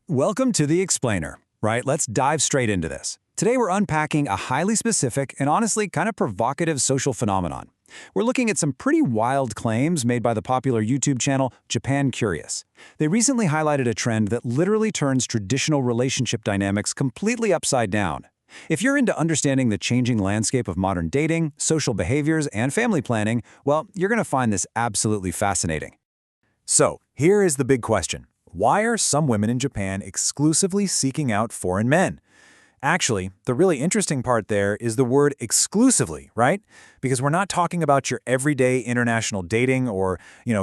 Welcome to The Explainer. Right, let's dive straight into this. Today we're unpacking a highly specific and honestly kind of provocative social phenomenon. We're looking at some pretty wild claims made by the popular YouTube channel Japan Curious. They recently highlighted a trend that literally turns traditional relationship dynamics completely upside down. If you're into understanding the changing landscape of modern dating, social behaviors, and family planning, well, you're going to find this absolutely fascinating. So, here is the big question. Why are some women in Japan exclusively seeking out foreign men? Actually, the really interesting part there is the word exclusively, right? Because we're not talking about your everyday international dating or,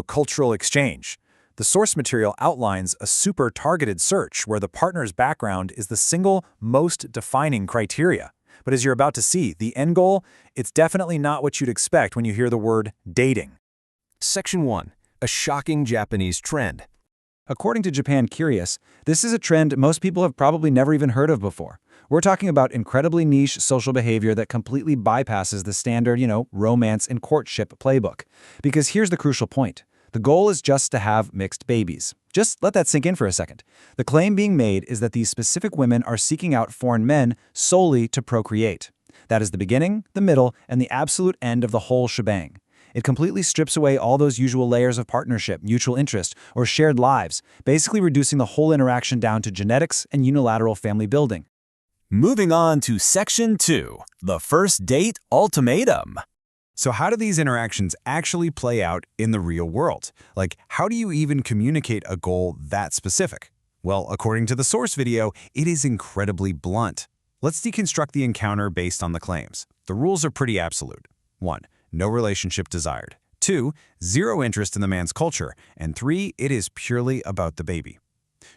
cultural exchange. The source material outlines a super targeted search where the partner's background is the single most defining criteria. But as you're about to see, the end goal, it's definitely not what you'd expect when you hear the word dating. Section 1. A shocking Japanese trend. According to Japan Curious, this is a trend most people have probably never even heard of before. We're talking about incredibly niche social behavior that completely bypasses the standard, romance and courtship playbook. Because here's the crucial point. The goal is just to have mixed babies. Just let that sink in for a second. The claim being made is that these specific women are seeking out foreign men solely to procreate. That is the beginning, the middle, and the absolute end of the whole shebang. It completely strips away all those usual layers of partnership, mutual interest, or shared lives, basically reducing the whole interaction down to genetics and unilateral family building. Moving on to Section 2. The first date ultimatum. So how do these interactions actually play out in the real world? Like, how do you even communicate a goal that specific? Well, according to the source video, it is incredibly blunt. Let's deconstruct the encounter based on the claims. The rules are pretty absolute. 1. No relationship desired. 2. Zero interest in the man's culture. And 3. It is purely about the baby.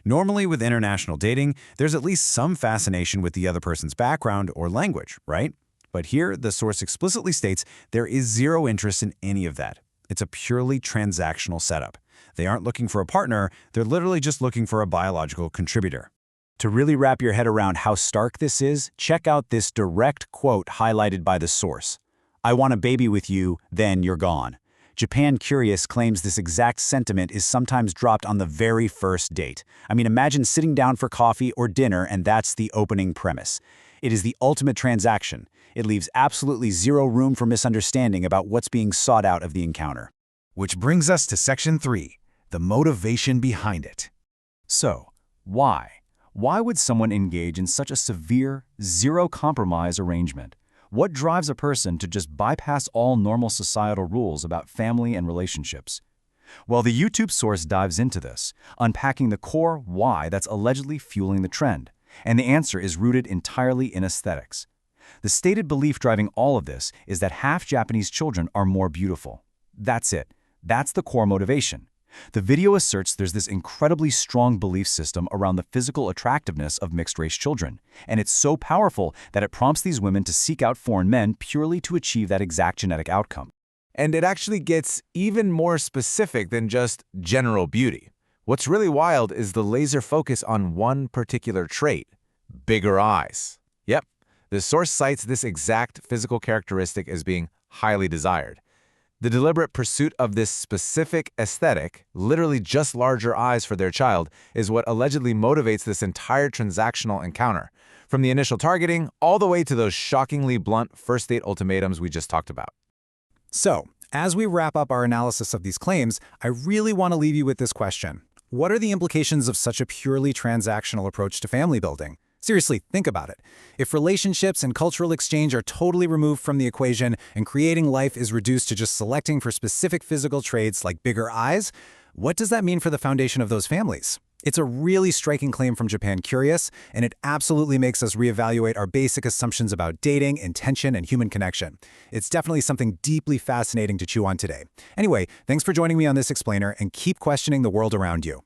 Normally with international dating, there's at least some fascination with the other person's background or language, right? But here, the source explicitly states there is zero interest in any of that. It's a purely transactional setup. They aren't looking for a partner, they're literally just looking for a biological contributor. To really wrap your head around how stark this is, check out this direct quote highlighted by the source. "I want a baby with you, then you're gone." Japan Curious claims this exact sentiment is sometimes dropped on the very first date. I mean, imagine sitting down for coffee or dinner and that's the opening premise. It is the ultimate transaction. It leaves absolutely zero room for misunderstanding about what's being sought out of the encounter. Which brings us to Section 3, the motivation behind it. So, why? Why would someone engage in such a severe, zero-compromise arrangement? What drives a person to just bypass all normal societal rules about family and relationships? Well, the YouTube source dives into this, unpacking the core why that's allegedly fueling the trend. And the answer is rooted entirely in aesthetics. The stated belief driving all of this is that half Japanese children are more beautiful. That's it. That's the core motivation. The video asserts there's this incredibly strong belief system around the physical attractiveness of mixed-race children, and it's so powerful that it prompts these women to seek out foreign men purely to achieve that exact genetic outcome. And it actually gets even more specific than just general beauty. What's really wild is the laser focus on one particular trait: bigger eyes. Yep, the source cites this exact physical characteristic as being highly desired. The deliberate pursuit of this specific aesthetic, literally just larger eyes for their child, is what allegedly motivates this entire transactional encounter, from the initial targeting all the way to those shockingly blunt first date ultimatums we just talked about. So, as we wrap up our analysis of these claims, I really want to leave you with this question. What are the implications of such a purely transactional approach to family building? Seriously, think about it. If relationships and cultural exchange are totally removed from the equation and creating life is reduced to just selecting for specific physical traits like bigger eyes, what does that mean for the foundation of those families? It's a really striking claim from Japan Curious, and it absolutely makes us reevaluate our basic assumptions about dating, intention, and human connection. It's definitely something deeply fascinating to chew on today. Anyway, thanks for joining me on this explainer, and keep questioning the world around you.